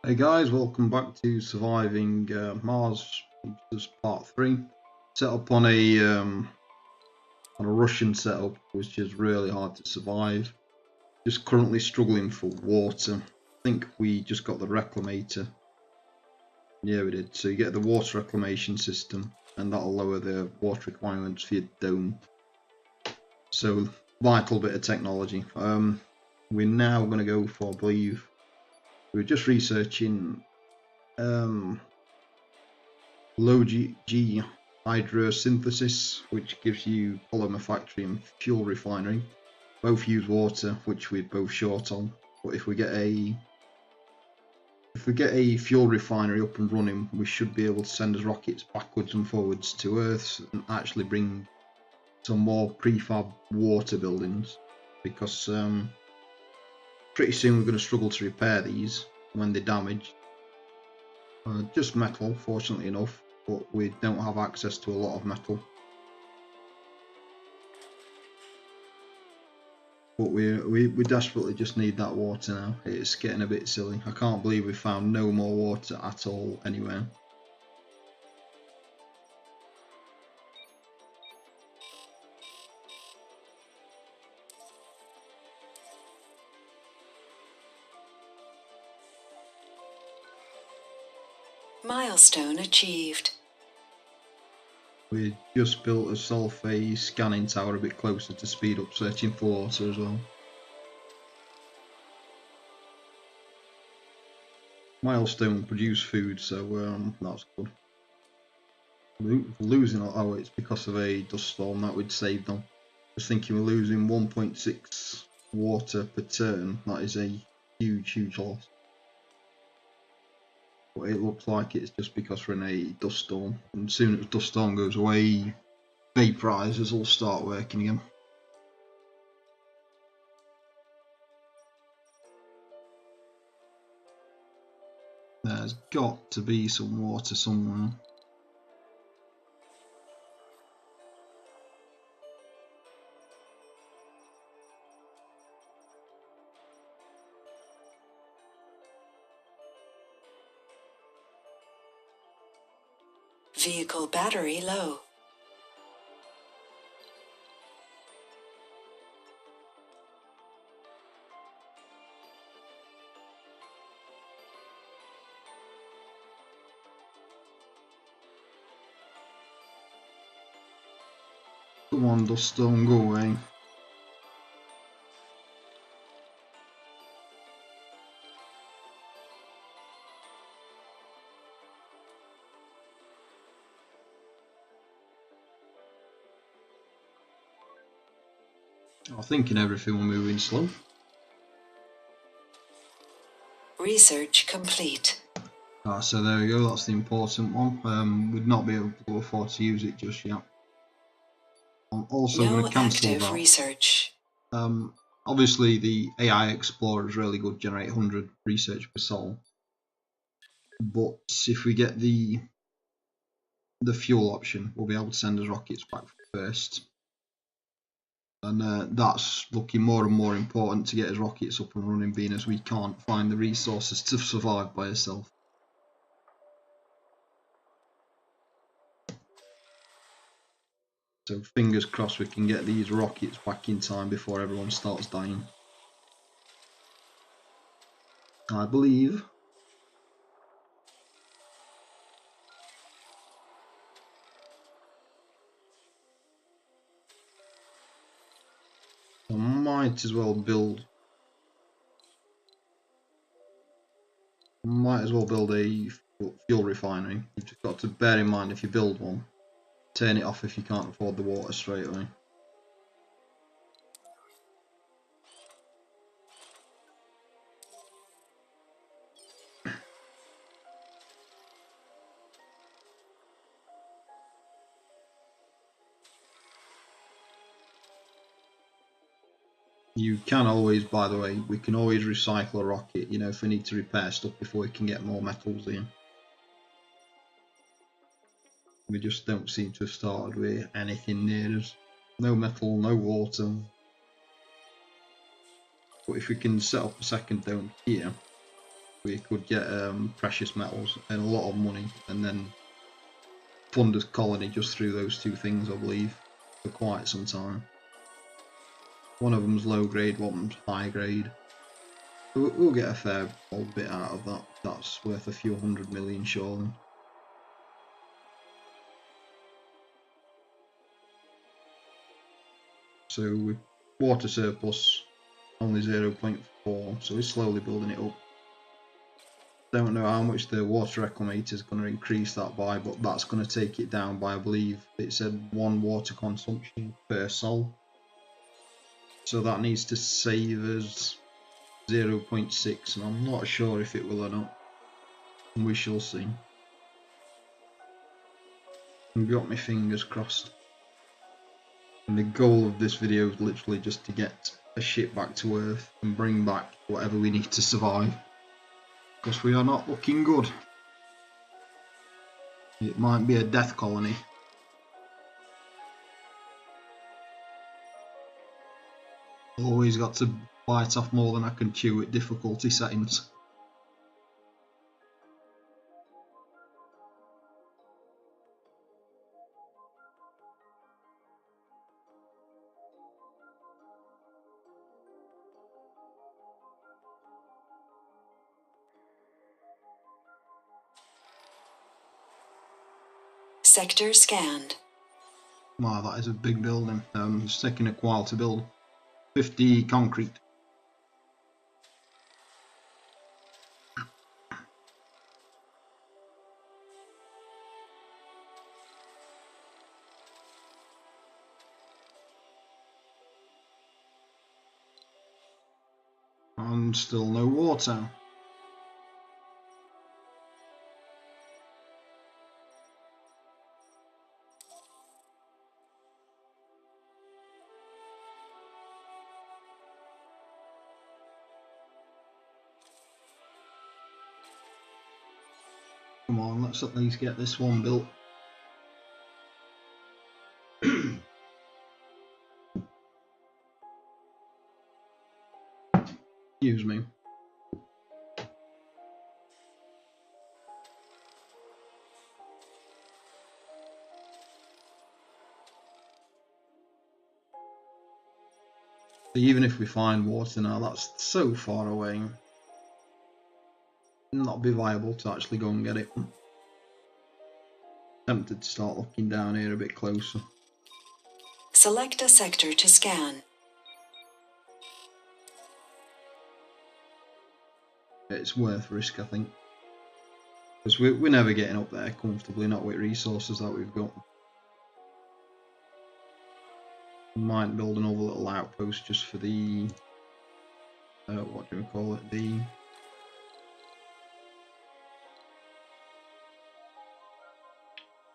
Hey guys, welcome back to Surviving Mars. This is part 3. Set up on a Russian setup, which is really hard to survive. Just currently struggling for water. I think we just got the reclamator. Yeah, we did. So you get the water reclamation system, and that'll lower the water requirements for your dome. So vital bit of technology. We're now going to go for, I believe, we're just researching low G hydrosynthesis, which gives you polymer factory and fuel refinery. Both use water, which we're both short on. But if we get a fuel refinery up and running, we should be able to send us rockets backwards and forwards to Earth and actually bring some more prefab water buildings, because pretty soon we're going to struggle to repair these when they're damaged. Just metal, fortunately enough, but we don't have access to a lot of metal. But we desperately just need that water now. It's getting a bit silly. I can't believe we found no more water at all anywhere. Milestone achieved. We just built a sulfate scanning tower a bit closer to speed up searching for water as well. Milestone produce food, so that's good. Losing, oh, it's because of a dust storm that we'd saved them. I was thinking we're losing 1.6 water per turn. That is a huge loss. But it looks like it's just because we're in a dust storm, and as soon as the dust storm goes away, vaporizers will start working again. There's got to be some water somewhere. Vehicle battery low. Come on, dust storm, go away. I'm thinking everything will move in slow. Research complete. So there we go, that's the important one. We'd not be able to afford to use it just yet. I'm also going to cancel that. Research. Obviously the AI Explorer is really good, generate 100 research per sol. But if we get the fuel option, we'll be able to send us rockets back first. And that's looking more and more important to get his rockets up and running, being as we can't find the resources to survive by ourselves. So fingers crossed we can get these rockets back in time before everyone starts dying. I believe. I might as well build. Might as well build a fuel refinery. You've just got to bear in mind, if you build one, turn it off if you can't afford the water straight away. You can always, by the way, we can always recycle a rocket, you know, if we need to repair stuff before we can get more metals in. We just don't seem to have started with anything near us. No metal, no water. But if we can set up a second dome here, we could get precious metals and a lot of money, and then fund a colony just through those two things, I believe, for quite some time. One of them's low grade, one of them's high grade. We'll get a fair old bit out of that. That's worth a few 100 million, surely. So with water surplus only 0.4, so we're slowly building it up. Don't know how much the water reclamator is going to increase that by, but that's going to take it down by, I believe it said 1 water consumption per sol. So that needs to save us 0.6, and I'm not sure if it will or not. We shall see. I've got my fingers crossed. And the goal of this video is literally just to get a ship back to Earth and bring back whatever we need to survive. Because we are not looking good. It might be a death colony. Always got to bite off more than I can chew at difficulty settings. Sector scanned. Wow, that is a big building. It's taking a while to build. 50 concrete. And still no water. Come on, let's at least get this one built. Excuse me. Even if we find water now, that's so far away. Not be viable to actually go and get it. Tempted to start looking down here a bit closer. Select a sector to scan. It's worth risk, I think. Because we're never getting up there comfortably, not with resources that we've got. We might build another little outpost just for the... what do we call it?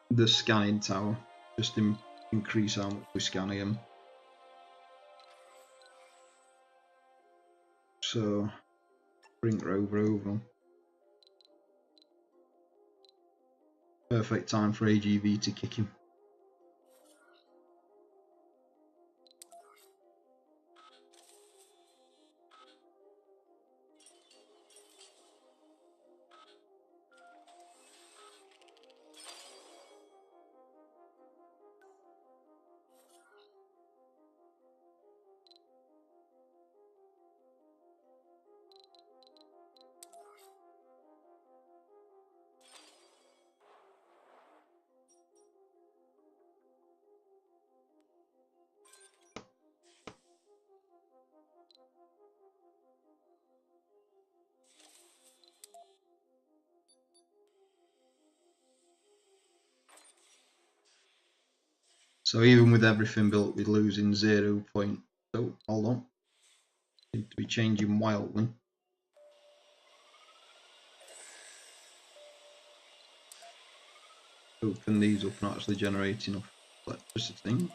The scanning tower. Just to increase how much we scan again. So, bring Rover over. Perfect time for AGV to kick him. So even with everything built, we're losing 0. Oh, hold on. Seems to be changing wildly. Open these up and actually generate enough electricity.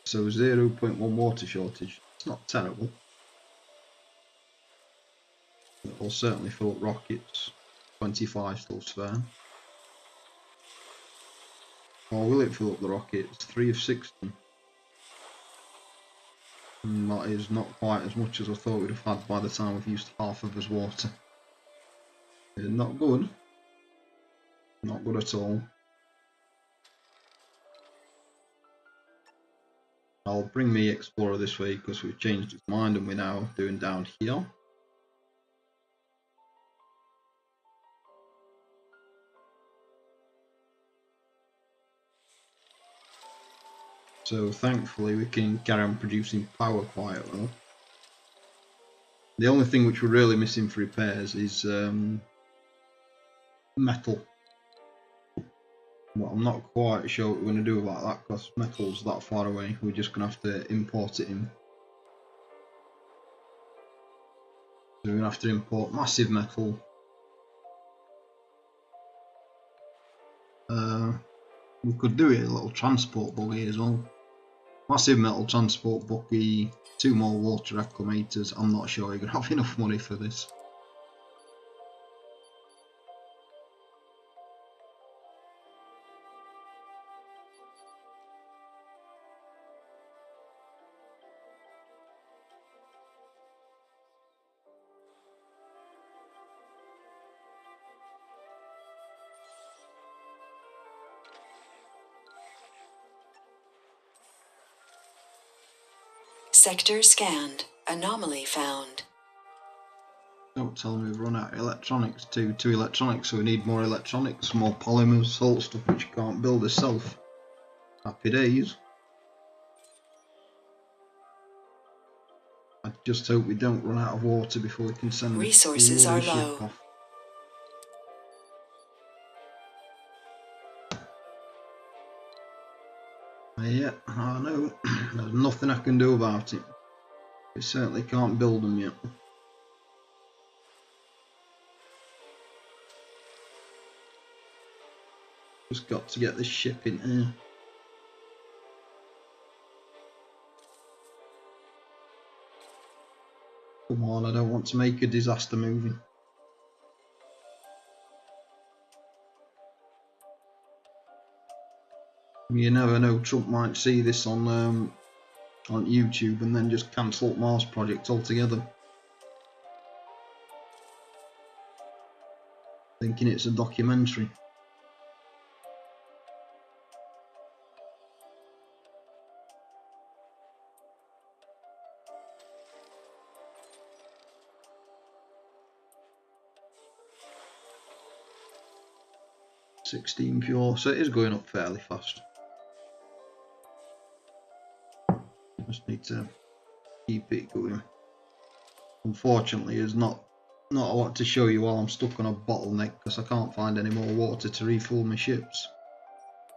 So 0.1 water shortage. It's not terrible. It'll certainly fill up rockets. 25 still spare. Or will it fill up the rockets? 3 of 60. And that is not quite as much as I thought we'd have had by the time we've used half of his water. It's not good. Not good at all. I'll bring me Explorer this way because we've changed its mind and we're now doing down here. So thankfully we can carry on producing power quite well. The only thing which we're really missing for repairs is metal. Well, I'm not quite sure what we're going to do about that because metal's that far away. We're just going to have to import it in. So we're going to have to import massive metal. We could do it a little transport buggy as well. Massive metal transport buggy, 2 more water reclamators. I'm not sure you're going to have enough money for this. Sector scanned. Anomaly found. Don't tell me we've run out of electronics. Two electronics, so we need more electronics, more polymers, all stuff which you can't build yourself. Happy days. I just hope we don't run out of water before we can send Resources the are ship low. off. Yeah, I know. There's nothing I can do about it. We certainly can't build them yet. Just got to get this ship in here. Come on, I don't want to make a disaster movie. You never know, Trump might see this on YouTube and then just cancel Mars project altogether. Thinking it's a documentary. $16 pure, so it is going up fairly fast. Just need to keep it going. Unfortunately, there's not a lot to show you while I'm stuck on a bottleneck because I can't find any more water to refuel my ships.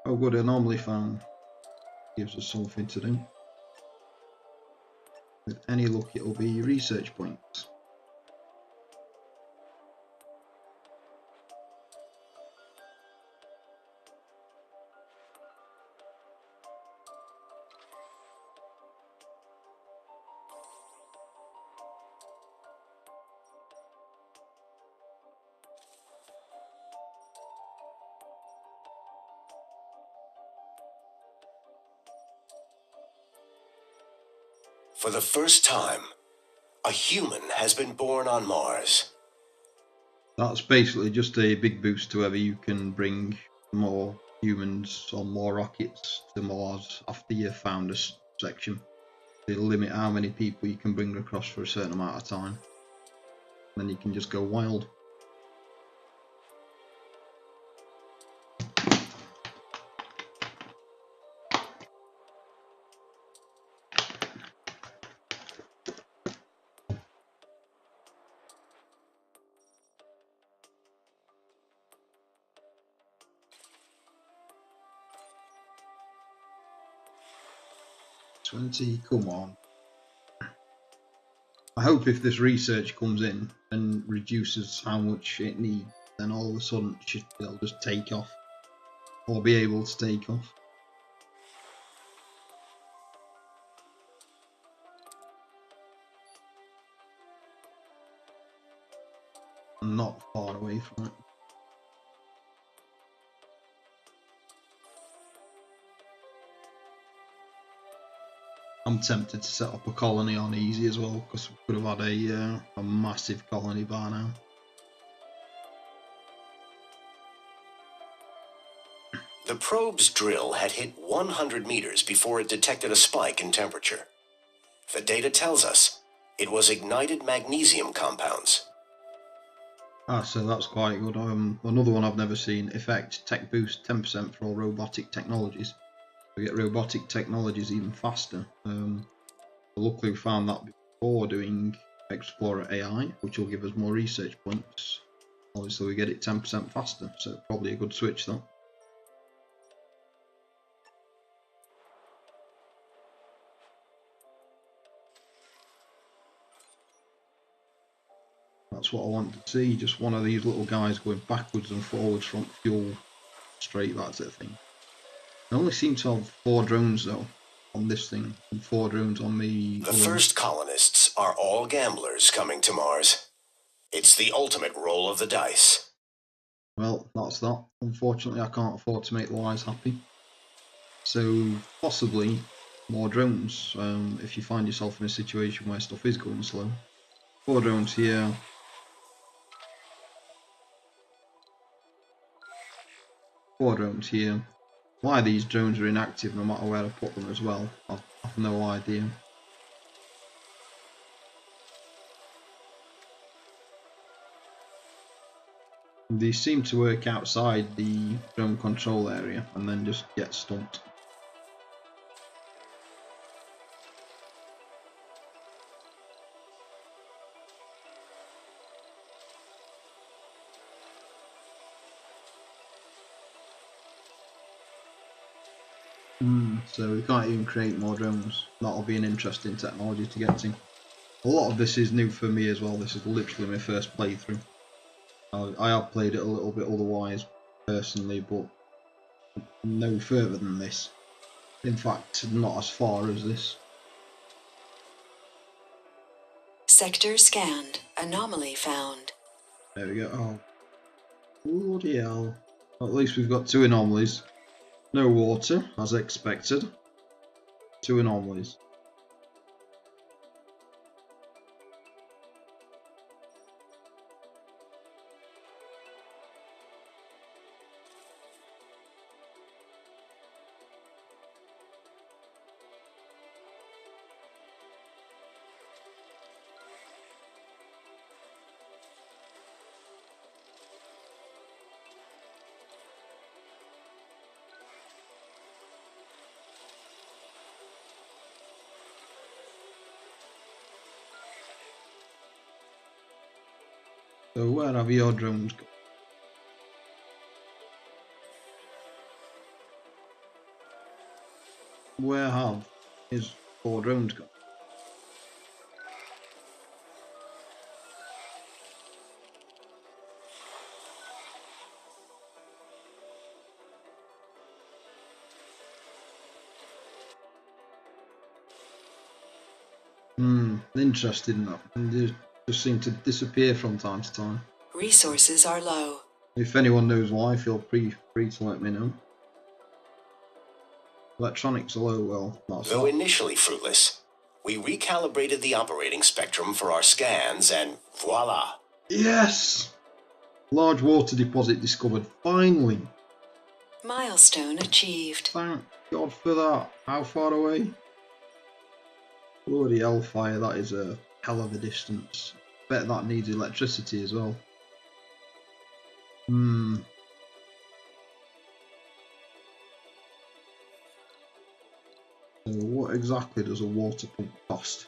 Oh good, anomaly found. Gives us something to do. With any luck it'll be research points. For the first time, a human has been born on Mars. That's basically just a big boost to whether you can bring more humans or more rockets to Mars after you've found a section. They limit how many people you can bring across for a certain amount of time. Then you can just go wild. Come on. I hope if this research comes in and reduces how much it needs, then all of a sudden it'll just take off. Or be able to take off. I'm not far away from it. I'm tempted to set up a colony on easy as well, because we could have had a massive colony by now. The probe's drill had hit 100 meters before it detected a spike in temperature. The data tells us it was ignited magnesium compounds. Ah, so that's quite good. Another one I've never seen. Effect, tech boost 10% for all robotic technologies. We get robotic technologies even faster. Luckily we found that before doing Explorer AI, which will give us more research points. Obviously we get it 10% faster, so probably a good switch though. That's what I want to see, just one of these little guys going backwards and forwards from fuel straight, that sort of thing. I only seem to have 4 drones though on this thing, and 4 drones on me. The first colonists are all gamblers coming to Mars. It's the ultimate roll of the dice. Well, that's that. Unfortunately, I can't afford to make the wise happy. So, possibly more drones if you find yourself in a situation where stuff is going slow. 4 drones here. 4 drones here. Why these drones are inactive no matter where I put them as well, I've no idea. They seem to work outside the drone control area and then just get stumped. So we can't even create more drones. That'll be an interesting technology to get to. A lot of this is new for me as well. This is literally my first playthrough. I have played it a little bit otherwise personally, but no further than this. In fact, not as far as this. Sector scanned. Anomaly found. There we go. Oh, bloody hell. At least we've got 2 anomalies. No water, as expected. 2 anomalies. So where have your drones gone? Where have his 4 drones gone? Interesting that. They just seem to disappear from time to time. Resources are low. If anyone knows why, feel free to let me know. Electronics are low, well, that's Though that. initially fruitless, we recalibrated the operating spectrum for our scans and voila! Yes! Large water deposit discovered, finally! Milestone achieved. Thank God for that. How far away? Bloody hellfire, that is a hell of a distance. Bet that needs electricity as well. So what exactly does a water pump cost?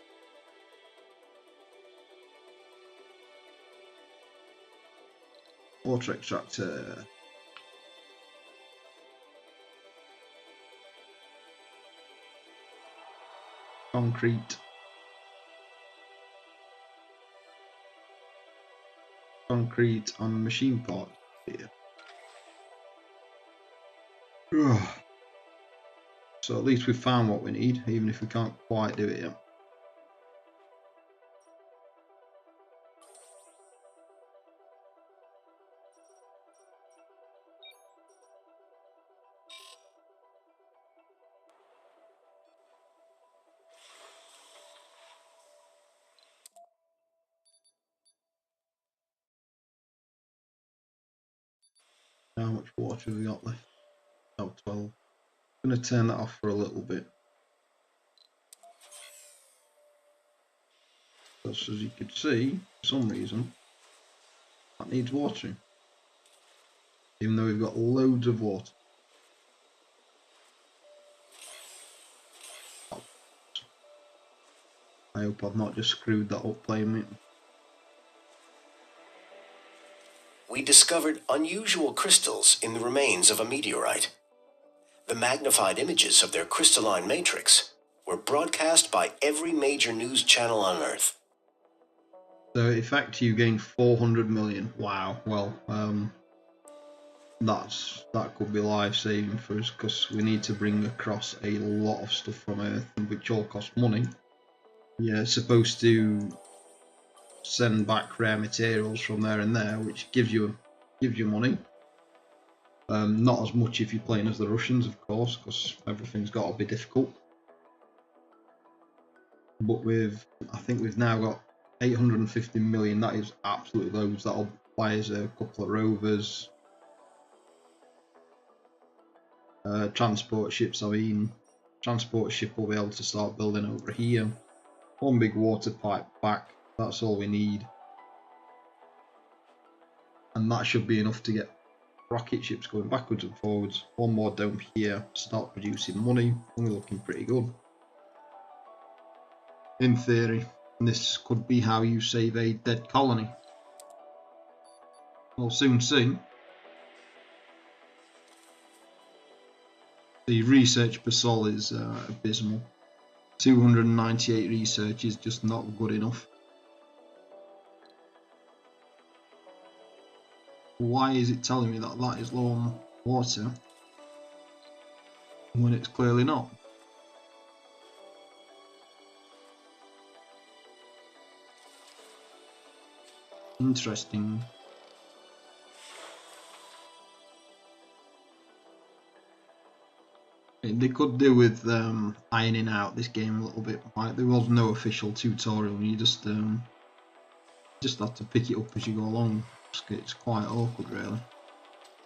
Water extractor. Concrete. Concrete and machine parts here. So at least we've found what we need, even if we can't quite do it yet. How much water have we got left? Oh, 12. I'm going to turn that off for a little bit. Because as you can see, for some reason, that needs watering. Even though we've got loads of water. I hope I've not just screwed that up playing it. We discovered unusual crystals in the remains of a meteorite. The magnified images of their crystalline matrix were broadcast by every major news channel on Earth. So, in fact, you gain 400 million. Wow. Well, that could be life-saving for us because we need to bring across a lot of stuff from Earth, which all costs money. Yeah, it's supposed to send back rare materials from there and there, which gives you money. Not as much if you're playing as the Russians, of course, because everything's got to be difficult. But I think we've now got 850 million. That is absolutely loads. That'll buy us a couple of rovers, transport ships. I mean, transport ship will be able to start building over here. One big water pipe back. That's all we need, and that should be enough to get rocket ships going backwards and forwards. One more dome here, start producing money, and we're looking pretty good. In theory, this could be how you save a dead colony. We'll soon see. The research per sol is abysmal. 298 research is just not good enough. Why is it telling me that that is low on water when it's clearly not? Interesting. They could do with ironing out this game a little bit. Like, there was no official tutorial. You just have to pick it up as you go along. It's quite awkward, really.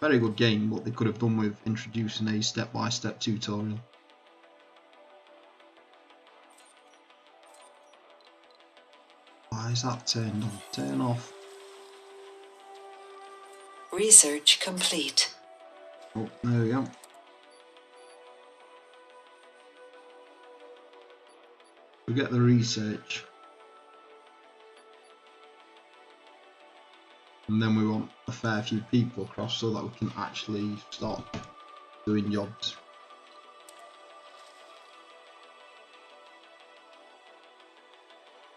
Very good game, but they could have done with introducing a step-by-step tutorial. Why is that turned on? Turn off. Research complete. Oh, there we go. We get the research. And then we want a fair few people across so that we can actually start doing jobs.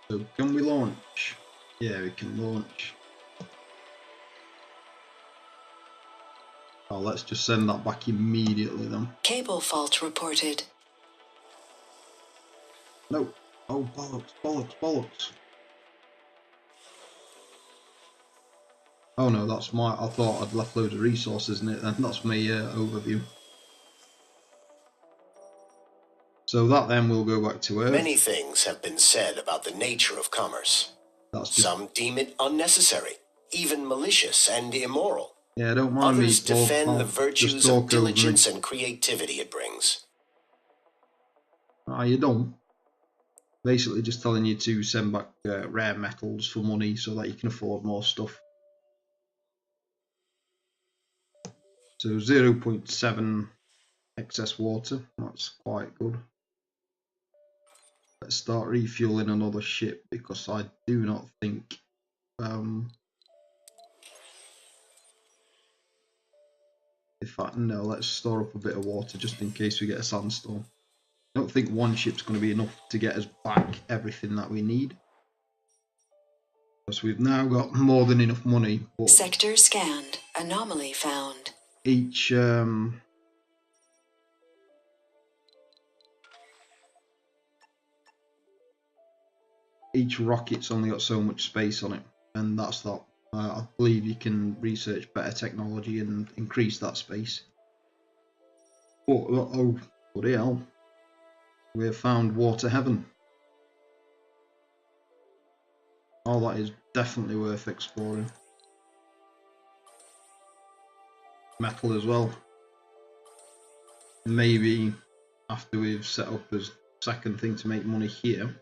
So can we launch? Yeah, we can launch. Oh, let's just send that back immediately then. Cable fault reported. No. Oh, bollocks, bollocks, bollocks. Oh no, that's my... I thought I'd left loads of resources in it then. That's my overview. So that then will go back to Earth. Many things have been said about the nature of commerce. Some deem it unnecessary, even malicious and immoral. Yeah, don't mind me. Others defend the virtues of diligence and creativity it brings. You don't. Basically just telling you to send back rare metals for money so that you can afford more stuff. So 0.7 excess water, that's quite good. Let's start refueling another ship because I do not think no, let's store up a bit of water just in case we get a sandstorm. I don't think one ship's going to be enough to get us back everything that we need. Because we've now got more than enough money. But sector scanned. Anomaly found. Each rocket's only got so much space on it, and that's that. I believe you can research better technology and increase that space. Oh, bloody hell. We have found water heaven. Oh, that is definitely worth exploring. metal as well. Maybe after we've set up as second thing to make money here,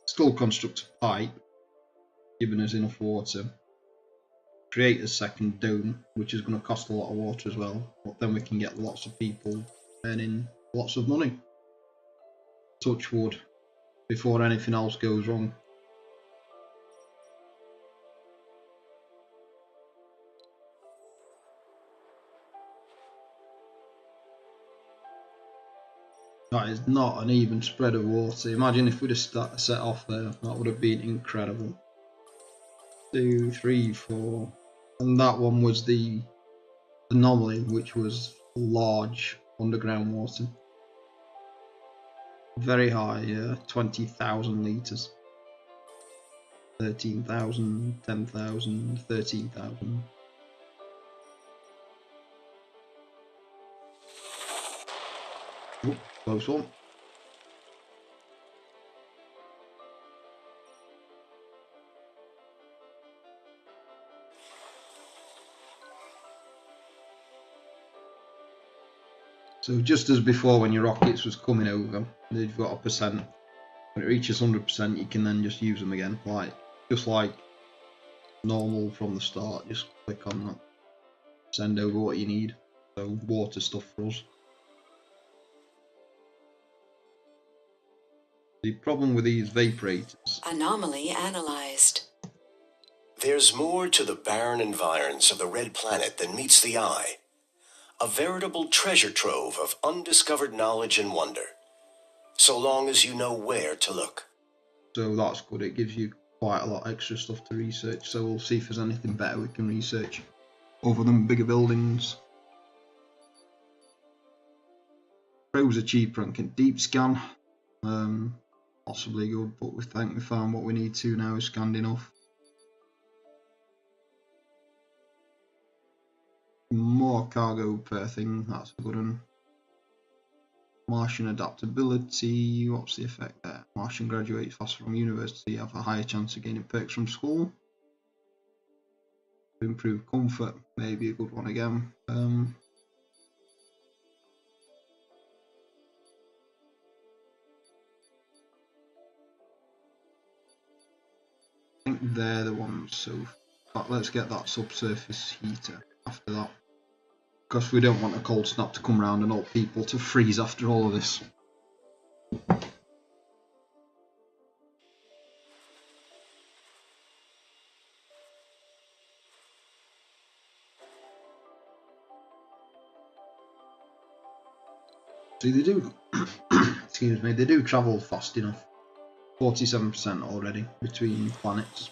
still construct a pipe, giving us enough water. Create a second dome, which is going to cost a lot of water as well, but then we can get lots of people earning lots of money. Touch wood, before anything else goes wrong. That is not an even spread of water. Imagine if we'd have set off there, that would have been incredible. 2, 3, 4, and that one was the anomaly, which was large underground water. Very high, 20,000 litres. 13,000, 10,000, 13,000. Oh, close one. So just as before, when your rockets was coming over, they've got a percent. When it reaches 100%, you can then just use them again, just like normal from the start. Just click on that, send over what you need. So water stuff for us. The problem with these vaporators. Anomaly analyzed. There's more to the barren environs of the red planet than meets the eye. A veritable treasure trove of undiscovered knowledge and wonder, so long as you know where to look. So that's good, it gives you quite a lot extra stuff to research, so we'll see if there's anything better we can research other than bigger buildings. Pros are cheaper and can deep scan, possibly good, but we think we found what we need to now is scanned enough. More cargo per thing, that's a good one. Martian adaptability, what's the effect there? Martian graduates faster from university, have a higher chance of gaining perks from school. Improved comfort, maybe a good one again. I think they're the ones, so let's get that subsurface heater after that. Because we don't want a cold snap to come round and all people to freeze after all of this. See, they do, excuse me, they do travel fast enough. 47% already between planets.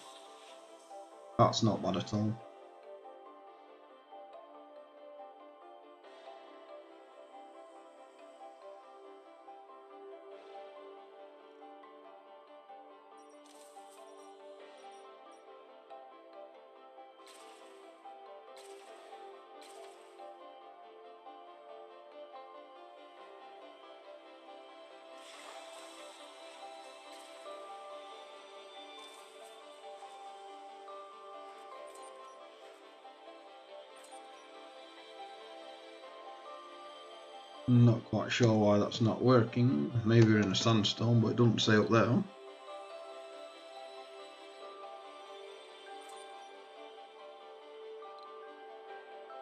That's not bad at all. Not quite sure why that's not working. Maybe we're in a sandstorm, but it doesn't say up there.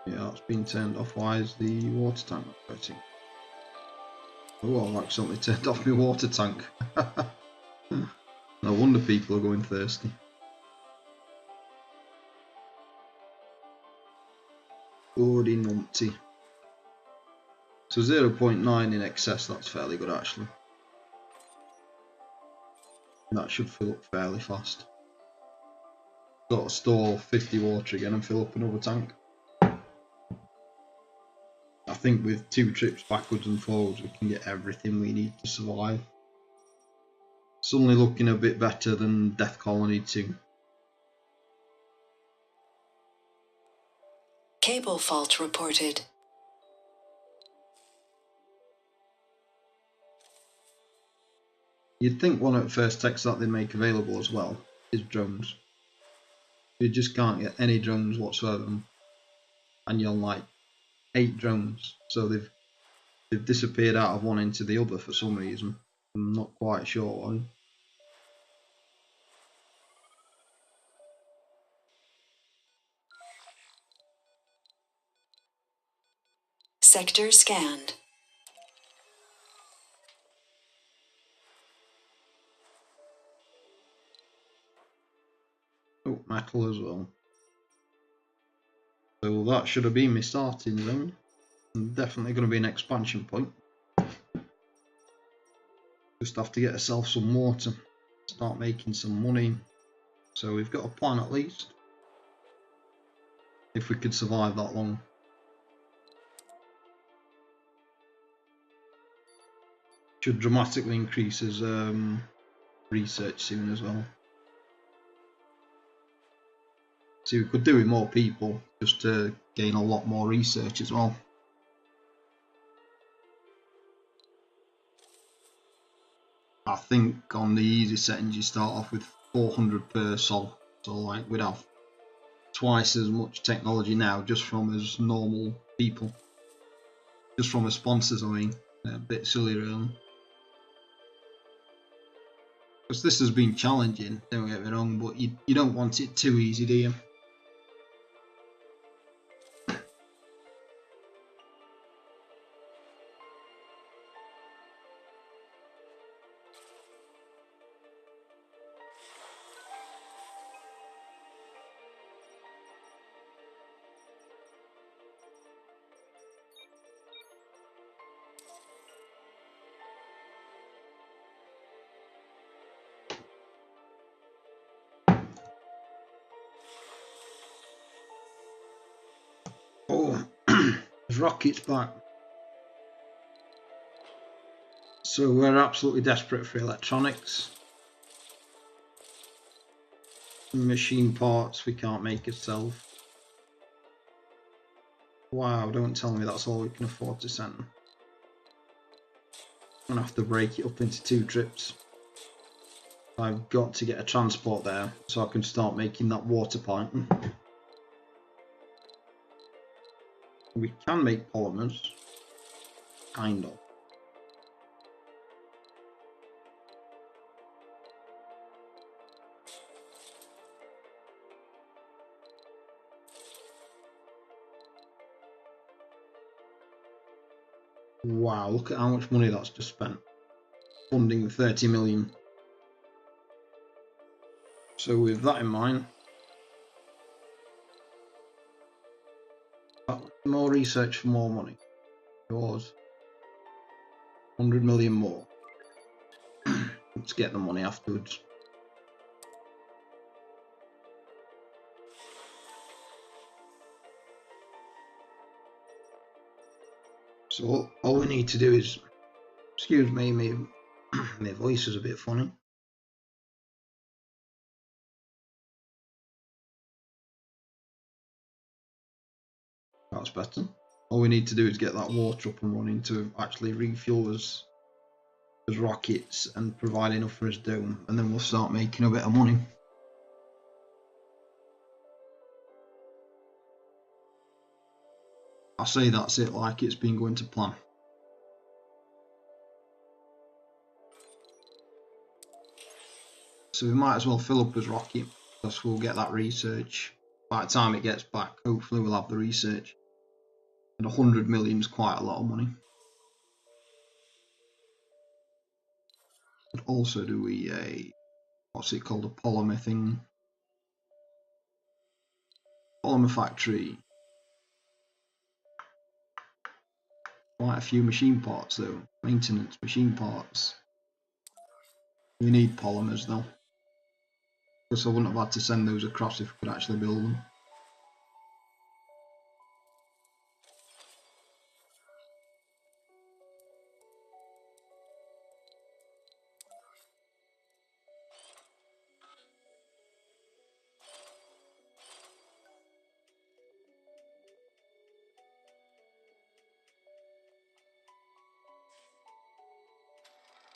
Yeah, that's been turned off. Why is the water tank not working? Oh, I've accidentally turned off my water tank. No wonder people are going thirsty. Bloody numpty. So 0.9 in excess, that's fairly good actually. That should fill up fairly fast. Got to store 50 water again and fill up another tank. I think with 2 trips backwards and forwards we can get everything we need to survive. Suddenly looking a bit better than Death Colony 2. Cable fault reported. You'd think one of the first techs that they make available as well is drones. You just can't get any drones whatsoever, and you're on like 8 drones, so they've disappeared out of one into the other for some reason. I'm not quite sure why. Sector scanned. Oh, metal as well. So that should have been my starting zone. And definitely going to be an expansion point. Just have to get ourselves some water, start making some money. So we've got a plan at least. If we could survive that long. Should dramatically increase his research soon as well. See, we could do with more people just to gain a lot more research as well. I think on the easy settings you start off with 400 per sol, so like we'd have twice as much technology now just from as normal people, just from as sponsors. I mean, a bit silly really. Because this has been challenging, don't get me wrong, but you don't want it too easy, do you? Oh, there's rockets back. So we're absolutely desperate for electronics. Machine parts we can't make ourselves. Wow, don't tell me that's all we can afford to send. I'm gonna have to break it up into 2 trips. I've got to get a transport there so I can start making that water pipe. We can make polymers, kind of. Wow, look at how much money that's just spent. Funding 30 million. So with that in mind, more research for more money. Yours. 100 million more. Let's get the money afterwards. So all we need to do is, excuse me, my voice is a bit funny. That's better. All we need to do is get that water up and running to actually refuel us as rockets and provide enough for his dome, and then we'll start making a bit of money. I say that's it like it's been going to plan. So we might as well fill up his rocket, because we'll get that research. By the time it gets back, hopefully we'll have the research. And 100 million is quite a lot of money. Could also do a, what's it called, a polymer thing. Polymer factory. Quite a few machine parts though. Maintenance machine parts. We need polymers though. Because I wouldn't have had to send those across if we could actually build them.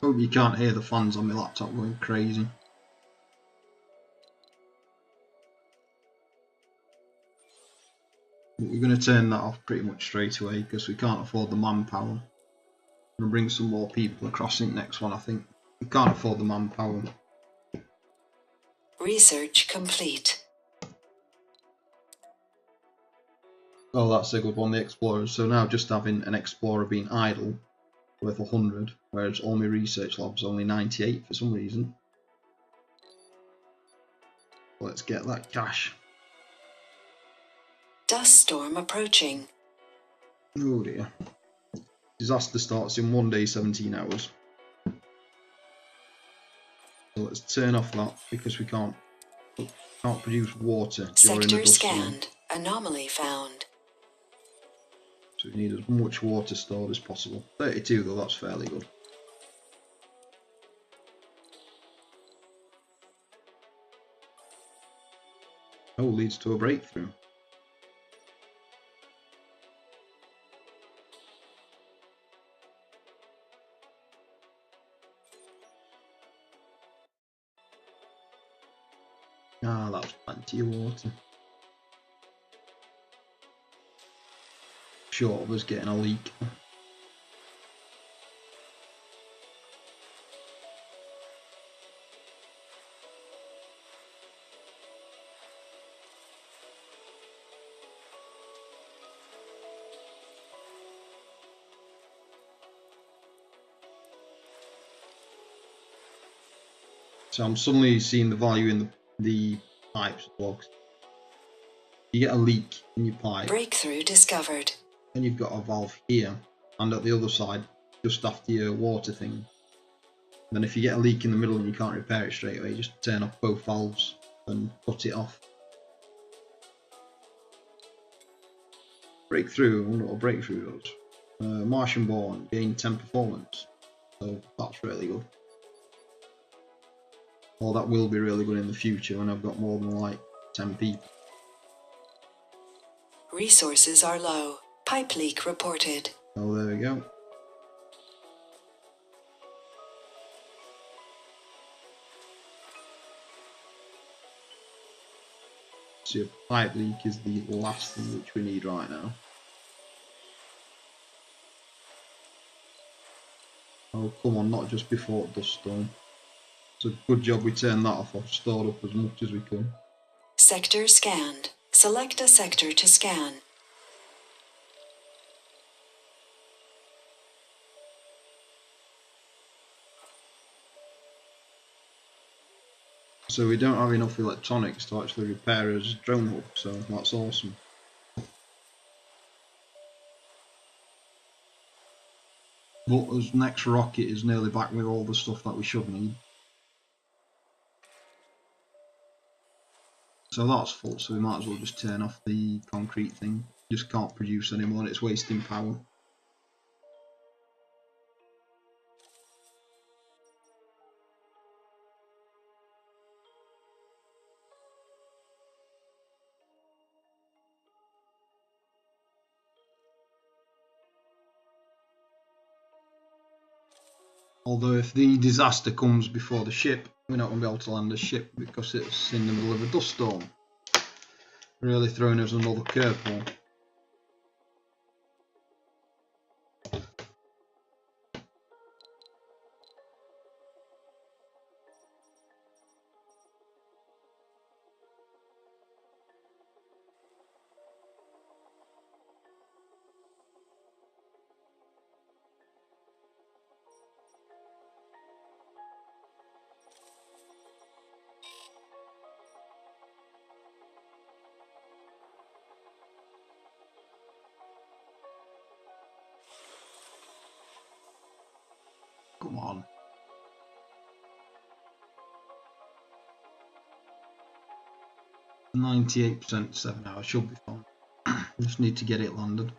Hope you can't hear the fans on my laptop going crazy. But we're going to turn that off pretty much straight away because we can't afford the manpower. I'm going to bring some more people across in the next one, I think. We can't afford the manpower. Research complete. Oh, that's a good one, the explorers. So now just having an explorer being idle worth 100, whereas all my research labs only 98 for some reason. Let's get that cash. Dust storm approaching. Oh dear. Disaster starts in 1 day, 17 hours. So let's turn off that because we can't produce water during the Sector dust storm. scanned. Anomaly found. So we need as much water stored as possible. 32 though, that's fairly good. Oh, leads to a breakthrough. Ah, that's plenty of water. Short of us getting a leak. So I'm suddenly seeing the value in the pipes logs. You get a leak in your pipe. Breakthrough discovered. Then you've got a valve here and at the other side, just after your water thing. And then if you get a leak in the middle and you can't repair it straight away, you just turn off both valves and cut it off. Breakthrough, I wonder what a breakthrough does. Martian Born, gain 10 performance. So that's really good. Or that will be really good in the future when I've got more than like 10 people. Resources are low. Pipe leak reported. Oh, there we go. So a pipe leak is the last thing which we need right now. Oh, come on, not just before dust storm. It's a good job we turned that off. I've stored up as much as we can. Sector scanned. Select a sector to scan. So we don't have enough electronics to actually repair a drone hub, so that's awesome. But as next rocket is nearly back with all the stuff that we should need. So that's full, so we might as well just turn off the concrete thing. Just can't produce anymore and it's wasting power. Although if the disaster comes before the ship, we're not going to be able to land the ship because it's in the middle of a dust storm. Really throwing us another curveball. Come on. %, 7 hours should be fine. Just need to get it landed.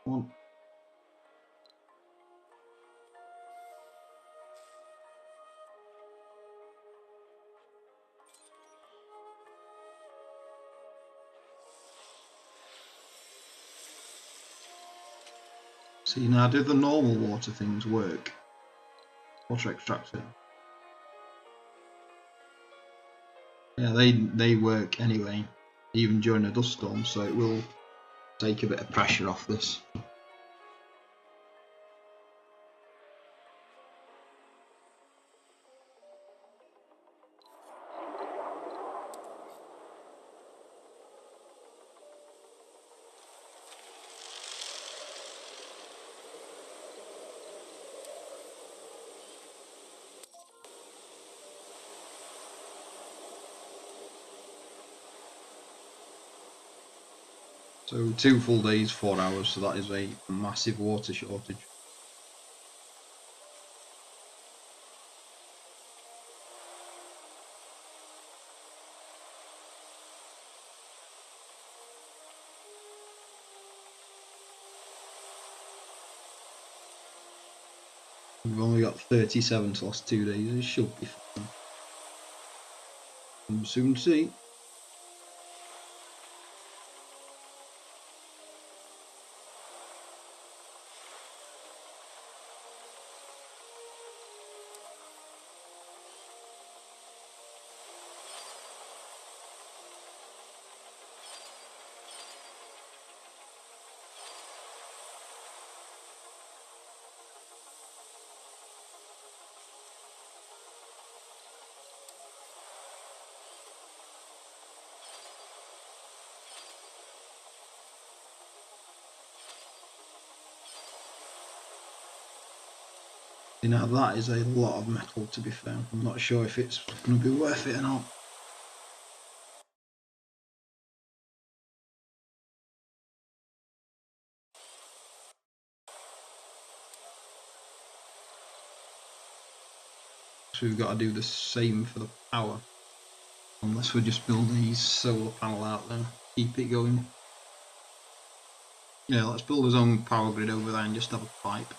Come on. See, now do the normal water things work? Water extractor. Yeah, they work anyway, even during a dust storm, so it will take a bit of pressure off this. So 2 full days, 4 hours, so that is a massive water shortage. We've only got 37 to last 2 days, it should be fine. We'll soon see. You know, that is a lot of metal, to be fair. I'm not sure if it's going to be worth it or not. So we've got to do the same for the power. Unless we just build a solar panel out there, keep it going. Yeah, let's build our own power grid over there and just have a pipe.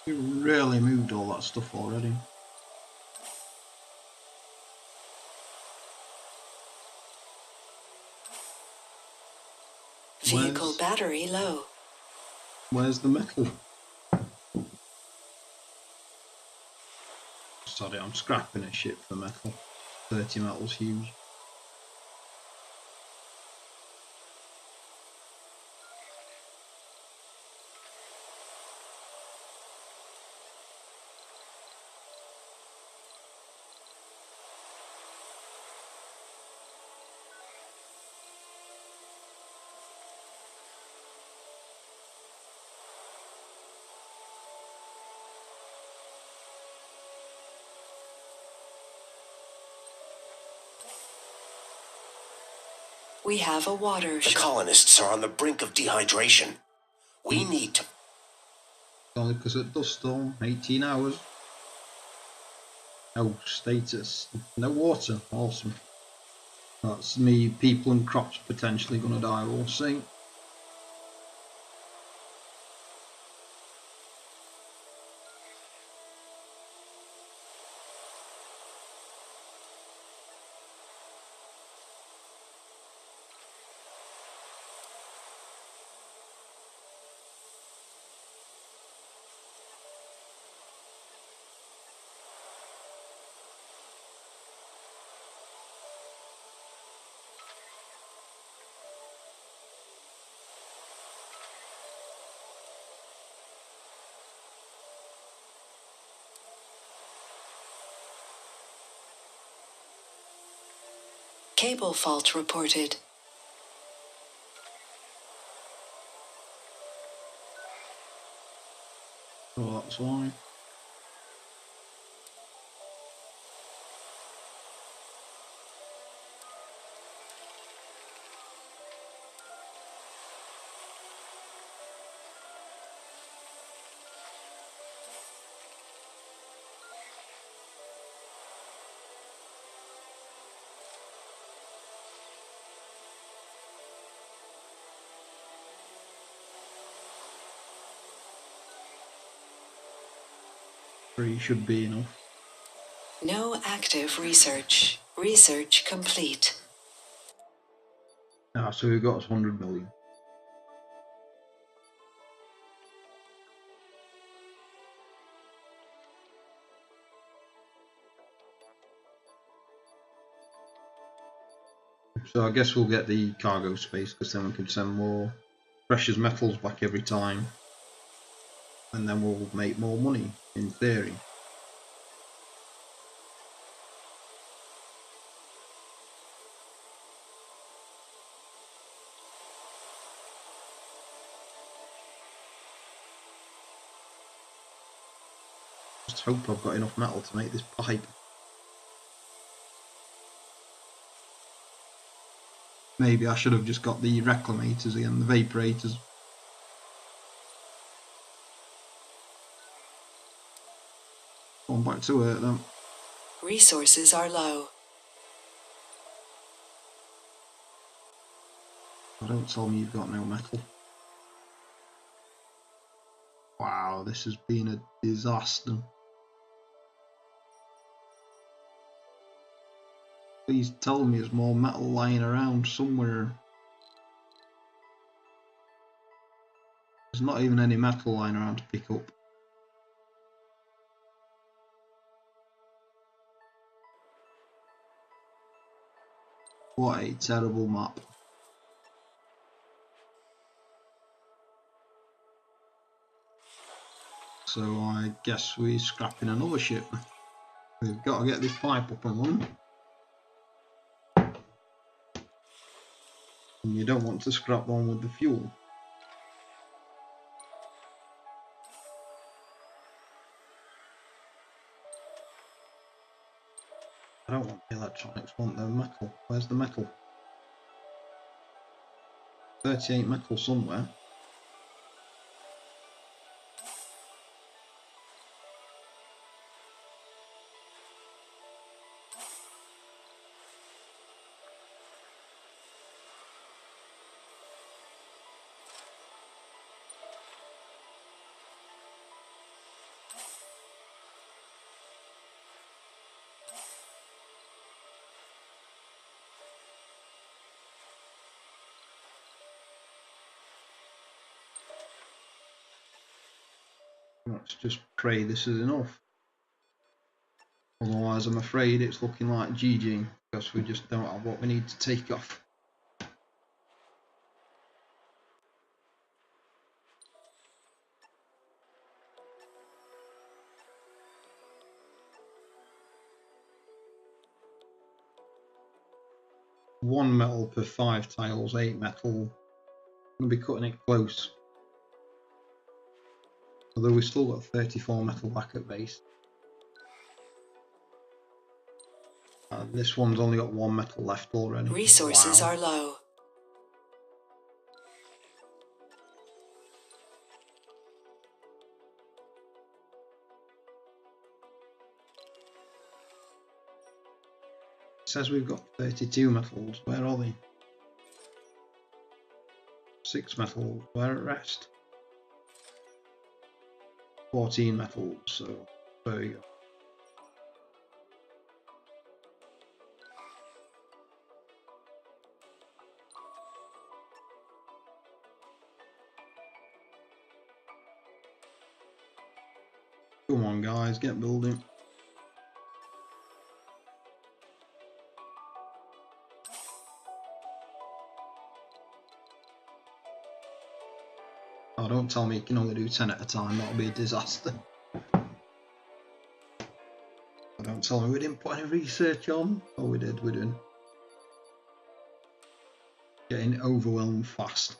We really moved all that stuff already. Vehicle battery low. Where's the metal? Sorry, I'm scrapping a ship for metal. 30 metal's huge. We have a water The shortage. colonists are on the brink of dehydration. We need to... Only because it does storm, 18 hours. No status, no water, awesome. That's me, people and crops potentially going to die, we'll see. Cable fault reported. So that's why. Three should be enough. No active research. Research complete. Ah, so we've got us 100 million. So I guess we'll get the cargo space because then we can send more precious metals back every time. And then we'll make more money, in theory. Just hope I've got enough metal to make this pipe. Maybe I should have just got the reclamators again, the vaporators. Going back to work then. Resources are low. Don't tell me you've got no metal. Wow, this has been a disaster. Please tell me there's more metal lying around somewhere. There's not even any metal lying around to pick up. What a terrible map. So I guess we're scrapping another ship. We've got to get this pipe up and running. And you don't want to scrap one with the fuel. I don't want the electronics, I want the metal. Where's the metal? 38 metal somewhere. Let's just pray this is enough. Otherwise I'm afraid it's looking like GG because we just don't have what we need to take off. One metal per 5 tiles, 8 metal. I'm going to be cutting it close. Although we've still got 34 metal back at base. This one's only got 1 metal left already. Resources Wow. are low. It says we've got 32 metals. Where are they? 6 metals. Where at rest? 14 metals. So there you go. Come on, guys, get building. Oh, don't tell me you can only do 10 at a time. That'll be a disaster. Don't tell me we didn't put any research on. Oh, we did. We're doing. Getting overwhelmed fast.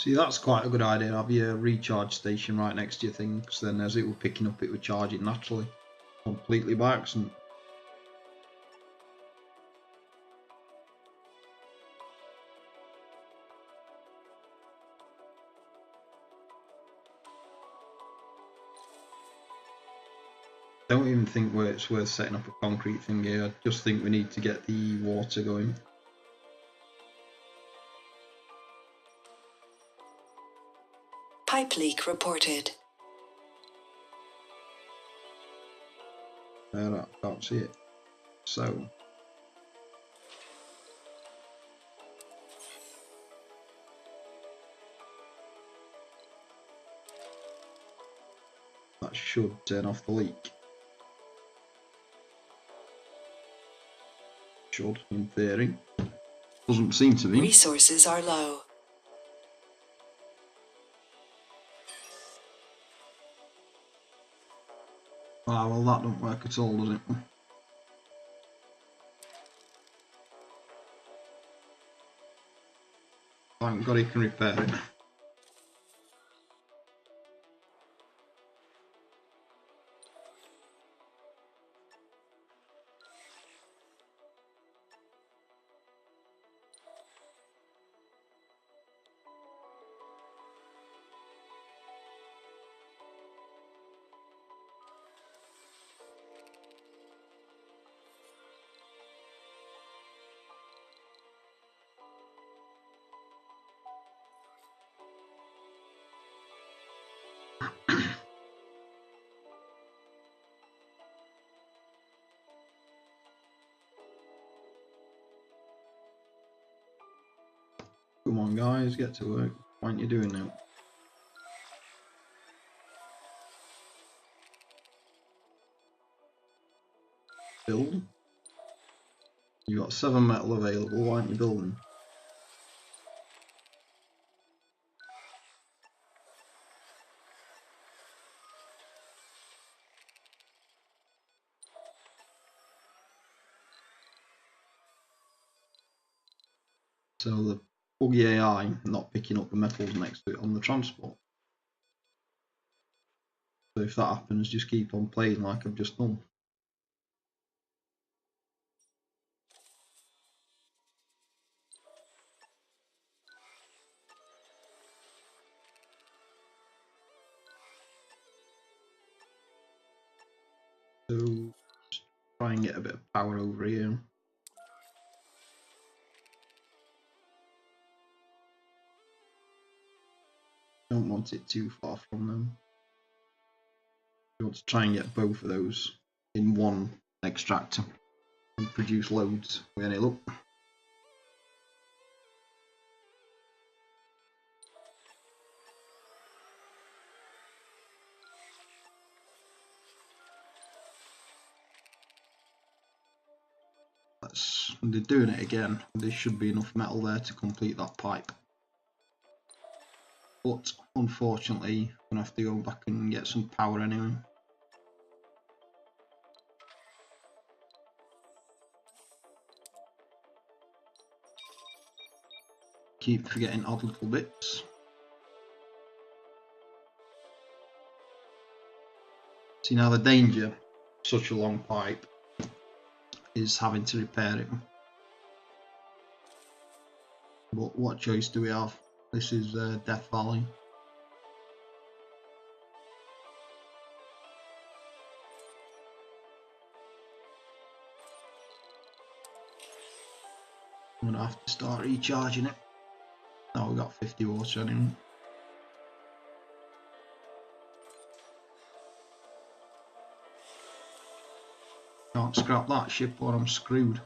See, that's quite a good idea. Have your recharge station right next to your thing, because then as it were picking up, it would charge it naturally, completely by accident. Don't even think it's worth setting up a concrete thing here. I just think we need to get the water going. Pipe leak reported. I can't see it. So that should turn off the leak. Should, in theory. Doesn't seem to be. Resources are low. Ah, well, that don't work at all, does it? Thank God he can repair it. Come on, guys, get to work. What aren't you doing now? Build. You got 7 metal available. Why aren't you building? So the buggy AI not picking up the metals next to it on the transport. So if that happens, just keep on playing like I've just done. So just try and get a bit of power over here. Don't want it too far from them. You want to try and get both of those in one extractor and produce loads with any luck. They're doing it again. There should be enough metal there to complete that pipe. But unfortunately, I'm going to have to go back and get some power anyway. Keep forgetting odd little bits. See, now the danger, such a long pipe, is having to repair it. But what choice do we have? This is Death Valley. I'm going to have to start recharging it. Now we've got 50 water anyway. Can't scrap that ship or I'm screwed.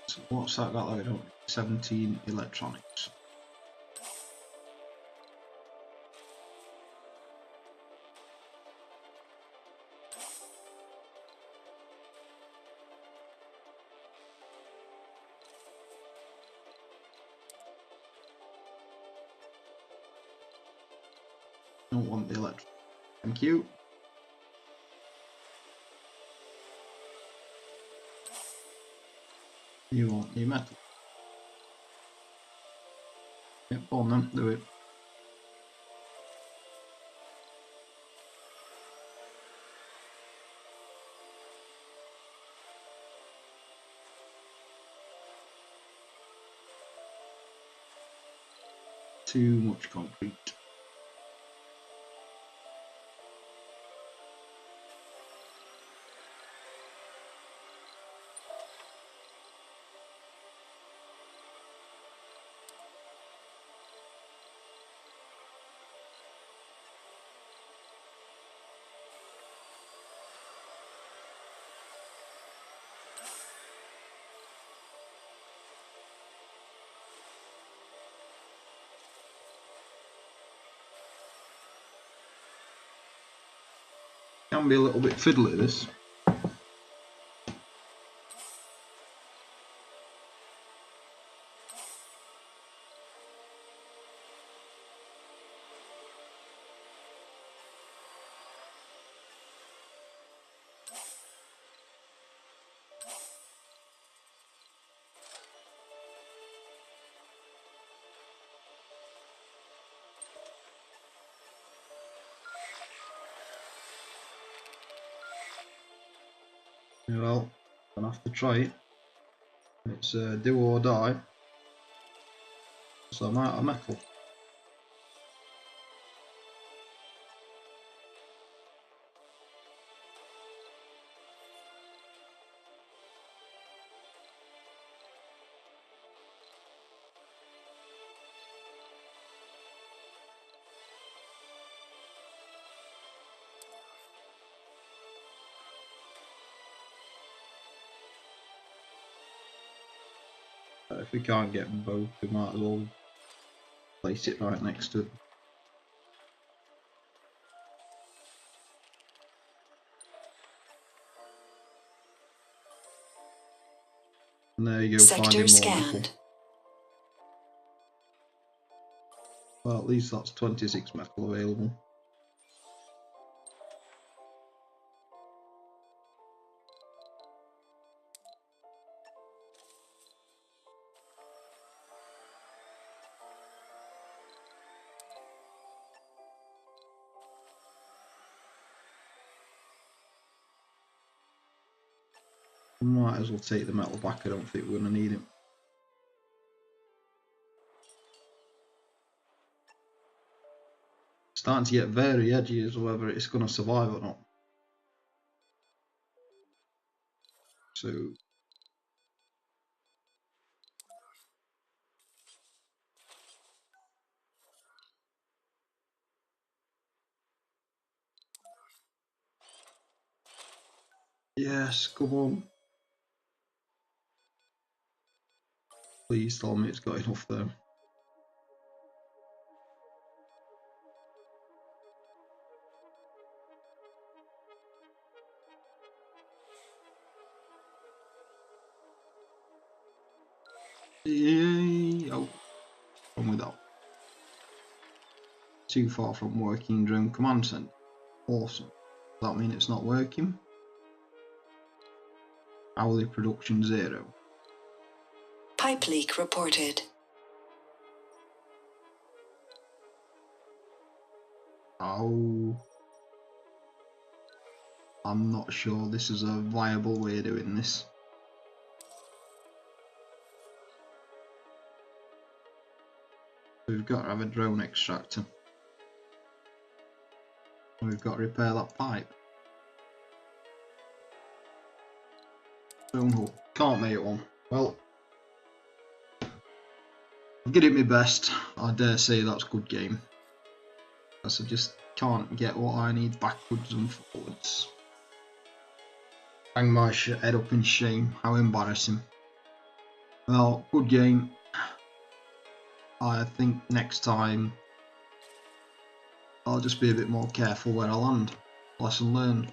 So what's that got loaded up? 17 electronics. Don't want the electronics. Thank you. You want your metal. Yep, go on then, do it. Too much concrete. Can be a little bit fiddly, this. Well, gonna have to try it. It's do or die. So I'm out of metal. If we can't get them both, we might as well place it right next to it. And there you go, Sector finding more scanned. metal. Well, at least that's 26 metal available. Might as well take the metal back, I don't think we're going to need it. Starting to get very edgy as to whether it's going to survive or not. So yes, come on. Please tell me it's got enough there. Yay! Oh, wrong with that. Too far from working drone command center. Awesome. Does that mean it's not working? Hourly production 0. Pipe leak reported. Oh. I'm not sure this is a viable way of doing this. We've got to have a drone extractor. We've got to repair that pipe. Drone hook. Can't make one. Well, I've given it my best. I dare say that's good game. I just can't get what I need backwards and forwards. Hang my head up in shame. How embarrassing. Well, good game. I think next time I'll just be a bit more careful where I land. Lesson learned.